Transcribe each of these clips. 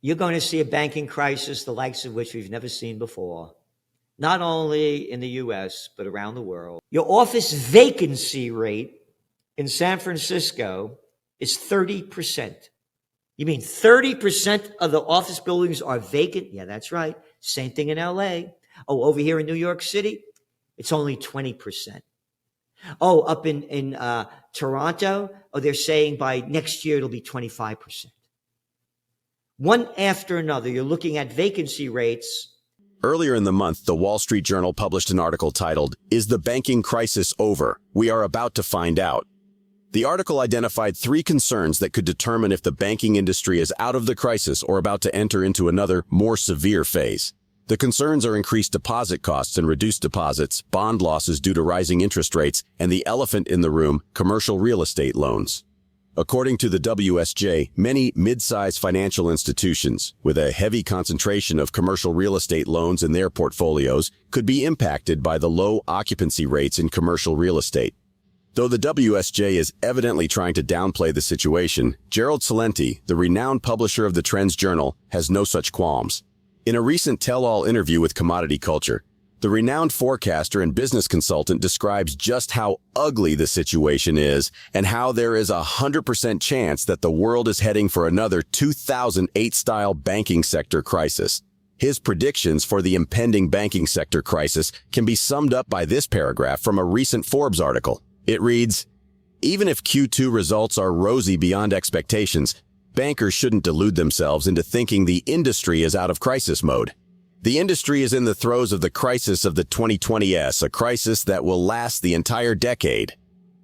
You're going to see a banking crisis, the likes of which we've never seen before, not only in the US, but around the world. Your office vacancy rate in San Francisco is 30%. You mean 30% of the office buildings are vacant? Yeah, that's right. Same thing in LA. Oh, over here in New York City, it's only 20%. Oh, up in Toronto, they're saying by next year it'll be 25%. One after another, you're looking at vacancy rates. Earlier in the month, the Wall Street Journal published an article titled, "Is the Banking Crisis Over? We are about to find out." The article identified 3 concerns that could determine if the banking industry is out of the crisis or about to enter into another, more severe phase. The concerns are increased deposit costs and reduced deposits, bond losses due to rising interest rates, and the elephant in the room, commercial real estate loans. According to the WSJ, many mid-sized financial institutions, with a heavy concentration of commercial real estate loans in their portfolios, could be impacted by the low occupancy rates in commercial real estate. Though the WSJ is evidently trying to downplay the situation, Gerald Celente, the renowned publisher of the Trends Journal, has no such qualms. In a recent tell-all interview with Commodity Culture, the renowned forecaster and business consultant describes just how ugly the situation is and how there is a 100% chance that the world is heading for another 2008-style banking sector crisis. His predictions for the impending banking sector crisis can be summed up by this paragraph from a recent Forbes article. It reads, "Even if Q2 results are rosy beyond expectations, bankers shouldn't delude themselves into thinking the industry is out of crisis mode. The industry is in the throes of the crisis of the 2020s, a crisis that will last the entire decade."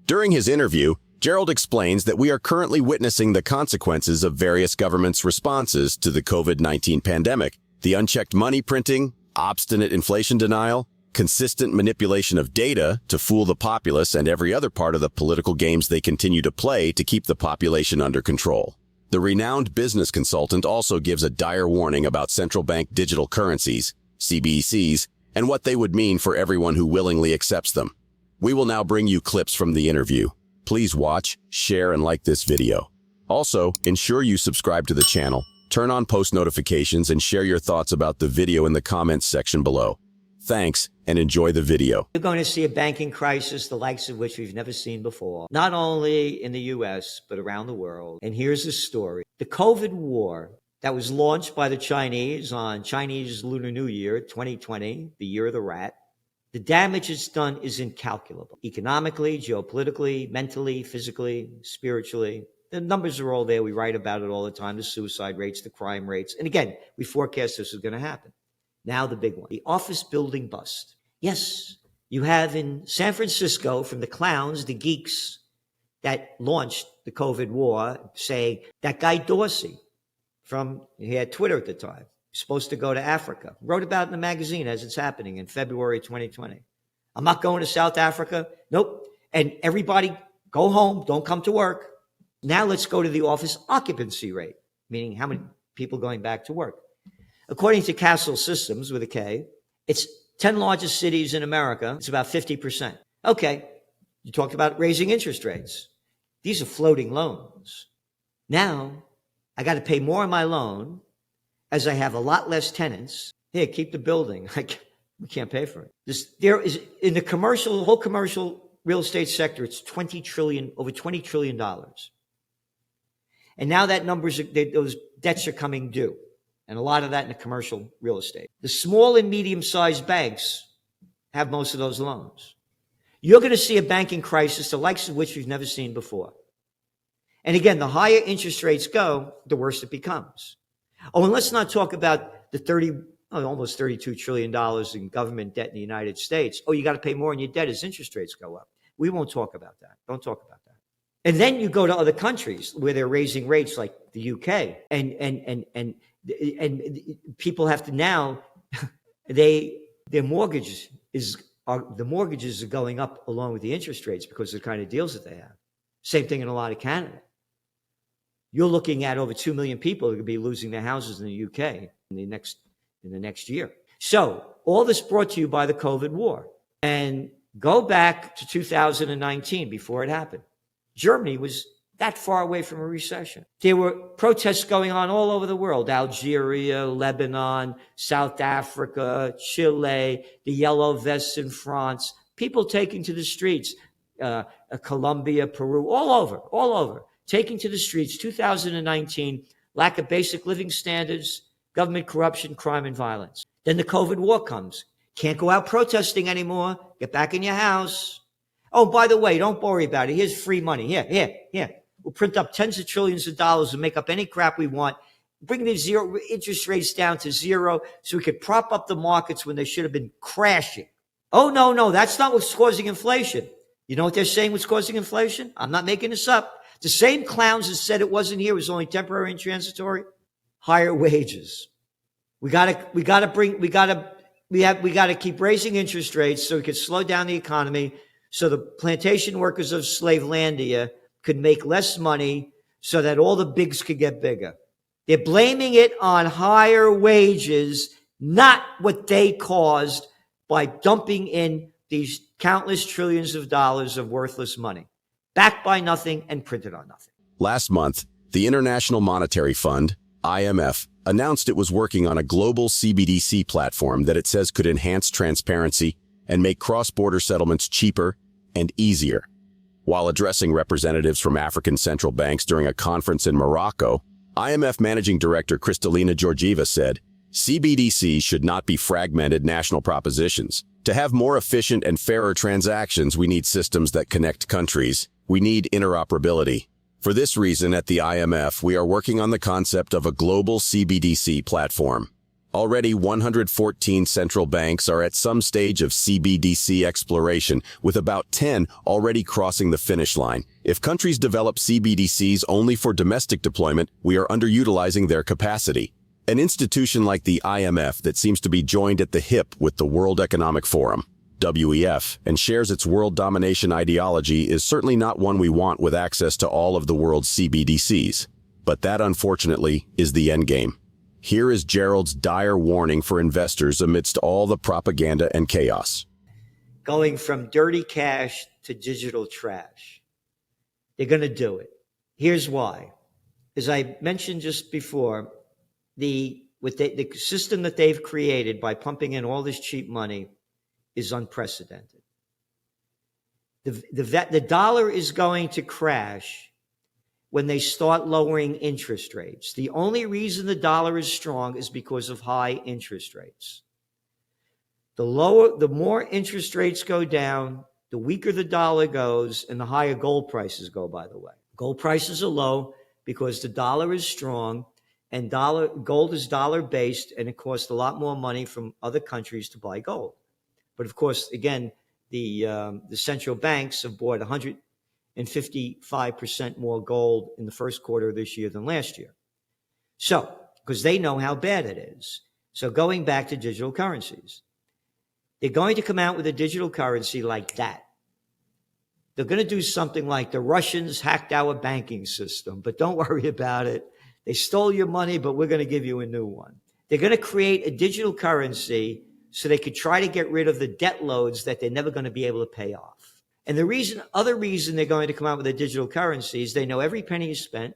During his interview, Gerald explains that we are currently witnessing the consequences of various governments' responses to the COVID-19 pandemic, the unchecked money printing, obstinate inflation denial, consistent manipulation of data to fool the populace, and every other part of the political games they continue to play to keep the population under control. The renowned business consultant also gives a dire warning about central bank digital currencies, CBDCs, and what they would mean for everyone who willingly accepts them. We will now bring you clips from the interview. Please watch, share, and like this video. Also, ensure you subscribe to the channel, turn on post notifications, and share your thoughts about the video in the comments section below. Thanks, and enjoy the video. You're going to see a banking crisis, the likes of which we've never seen before, not only in the US, but around the world. And here's the story. The COVID war that was launched by the Chinese on Chinese Lunar New Year 2020, the year of the rat, the damage it's done is incalculable. Economically, geopolitically, mentally, physically, spiritually. The numbers are all there. We write about it all the time, the suicide rates, the crime rates. And again, we forecast this is going to happen. Now the big one, the office building bust. Yes, you have in San Francisco, from the clowns, the geeks that launched the COVID war, saying that guy Dorsey he had Twitter at the time, supposed to go to Africa, wrote about it in the magazine as it's happening in February 2020. I'm not going to South Africa. Nope. And everybody go home. Don't come to work. Now let's go to the office occupancy rate, meaning how many people going back to work. According to Castle Systems with a K, it's 10 largest cities in America. It's about 50%. Okay, you talked about raising interest rates. These are floating loans. Now, I got to pay more on my loan as I have a lot less tenants. Here, keep the building. We can't pay for it. There is, in the whole commercial real estate sector, it's over $20 trillion. And now those debts are coming due. And a lot of that in the commercial real estate. The small and medium-sized banks have most of those loans. You're going to see a banking crisis, the likes of which we've never seen before. And again, the higher interest rates go, the worse it becomes. Oh, and let's not talk about the almost $32 trillion in government debt in the United States. Oh, you got to pay more on your debt as interest rates go up. We won't talk about that. Don't talk about that. And then you go to other countries where they're raising rates like the UK and people have to now, the mortgages are going up along with the interest rates because of the kind of deals that they have. Same thing in a lot of Canada. You're looking at over 2 million people who are going to be losing their houses in the UK in the next year. So all this brought to you by the COVID war. And go back to 2019 before it happened. Germany was that far away from a recession. There were protests going on all over the world: Algeria, Lebanon, South Africa, Chile, the yellow vests in France, people taking to the streets, Colombia, Peru, all over, taking to the streets. 2019, lack of basic living standards, government corruption, crime, and violence. Then the COVID war comes. Can't go out protesting anymore. Get back in your house. Oh, by the way, don't worry about it. Here's free money. Here. We'll print up tens of trillions of dollars and make up any crap we want. Bring the zero interest rates down to zero so we could prop up the markets when they should have been crashing. Oh, no, that's not what's causing inflation. You know what they're saying what's causing inflation? I'm not making this up. The same clowns that said it wasn't here, it was only temporary and transitory. Higher wages. We gotta keep raising interest rates so we could slow down the economy, so the plantation workers of Slavelandia could make less money so that all the bigs could get bigger. They're blaming it on higher wages, not what they caused by dumping in these countless trillions of dollars of worthless money, backed by nothing and printed on nothing. Last month, the International Monetary Fund, IMF, announced it was working on a global CBDC platform that it says could enhance transparency and make cross-border settlements cheaper and easier. While addressing representatives from African central banks during a conference in Morocco, IMF Managing Director Kristalina Georgieva said, CBDCs should not be fragmented national propositions. To have more efficient and fairer transactions, we need systems that connect countries. We need interoperability. For this reason, at the IMF, we are working on the concept of a global CBDC platform. Already, 114 central banks are at some stage of CBDC exploration, with about 10 already crossing the finish line. If countries develop CBDCs only for domestic deployment, we are underutilizing their capacity. An institution like the IMF that seems to be joined at the hip with the World Economic Forum, WEF, and shares its world domination ideology is certainly not one we want with access to all of the world's CBDCs. But that, unfortunately, is the endgame. Here is Gerald's dire warning for investors amidst all the propaganda and chaos. Going from dirty cash to digital trash. They're going to do it. Here's why. As I mentioned just before, the system that they've created by pumping in all this cheap money is unprecedented. The dollar is going to crash when they start lowering interest rates. The only reason the dollar is strong is because of high interest rates. The more interest rates go down, the weaker the dollar goes, and the higher gold prices go, by the way. Gold prices are low because the dollar is strong, and gold is dollar-based, and it costs a lot more money from other countries to buy gold. But of course, again, the central banks have bought 155% more gold in the first quarter of this year than last year. So, because they know how bad it is. So going back to digital currencies, they're going to come out with a digital currency like that. They're going to do something like the Russians hacked our banking system, but don't worry about it. They stole your money, but we're going to give you a new one. They're going to create a digital currency so they could try to get rid of the debt loads that they're never going to be able to pay off. And the other reason they're going to come out with a digital currency is they know every penny you spent,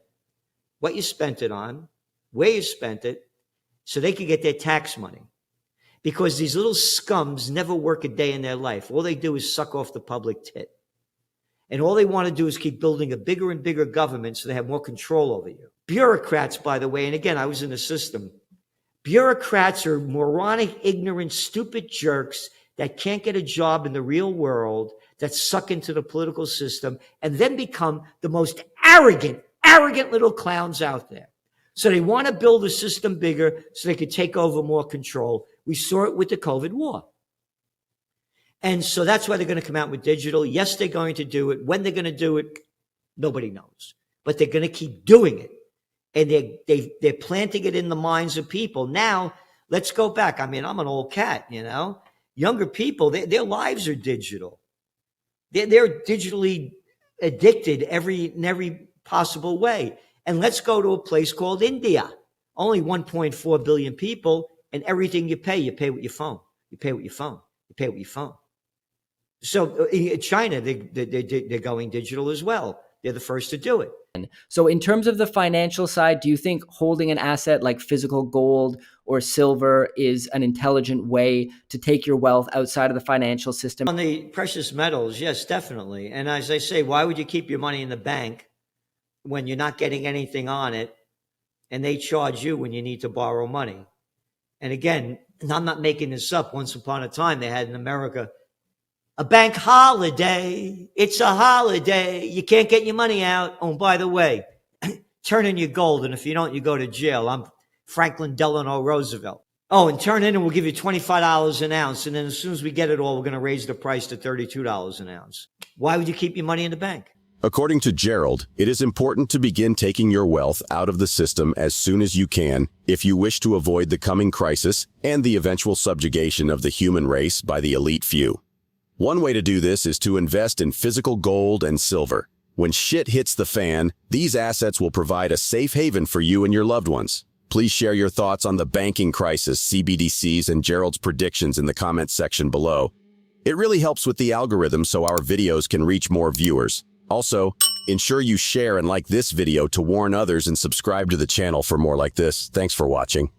what you spent it on, where you spent it, so they can get their tax money. Because these little scums never work a day in their life. All they do is suck off the public tit. And all they want to do is keep building a bigger and bigger government so they have more control over you. Bureaucrats, by the way, and again, I was in the system. Bureaucrats are moronic, ignorant, stupid jerks that can't get a job in the real world, that suck into the political system, and then become the most arrogant little clowns out there. So they want to build a system bigger so they could take over more control. We saw it with the COVID war. And so that's why they're going to come out with digital. Yes, they're going to do it. When they're going to do it, nobody knows. But they're going to keep doing it. And they're planting it in the minds of people. Now, let's go back. I mean, I'm an old cat, you know. Younger people, their lives are digital. They're digitally addicted in every possible way. And let's go to a place called India. Only 1.4 billion people, and everything you pay with your phone. You pay with your phone. You pay with your phone. So in China, they're going digital as well. they're the first to do it. So in terms of the financial side, do you think holding an asset like physical gold or silver is an intelligent way to take your wealth outside of the financial system? On the precious metals, yes, definitely. And as I say, why would you keep your money in the bank when you're not getting anything on it and they charge you when you need to borrow money? And again, and I'm not making this up. Once upon a time, they had in America a bank holiday. It's a holiday. You can't get your money out. Oh, by the way, turn in your gold. And if you don't, you go to jail. I'm Franklin Delano Roosevelt. Oh, and turn in and we'll give you $25 an ounce. And then as soon as we get it all, we're going to raise the price to $32 an ounce. Why would you keep your money in the bank? According to Gerald, it is important to begin taking your wealth out of the system as soon as you can if you wish to avoid the coming crisis and the eventual subjugation of the human race by the elite few. One way to do this is to invest in physical gold and silver. When shit hits the fan, these assets will provide a safe haven for you and your loved ones. Please share your thoughts on the banking crisis, CBDCs, and Gerald's predictions in the comments section below. It really helps with the algorithm so our videos can reach more viewers. Also, ensure you share and like this video to warn others and subscribe to the channel for more like this. Thanks for watching.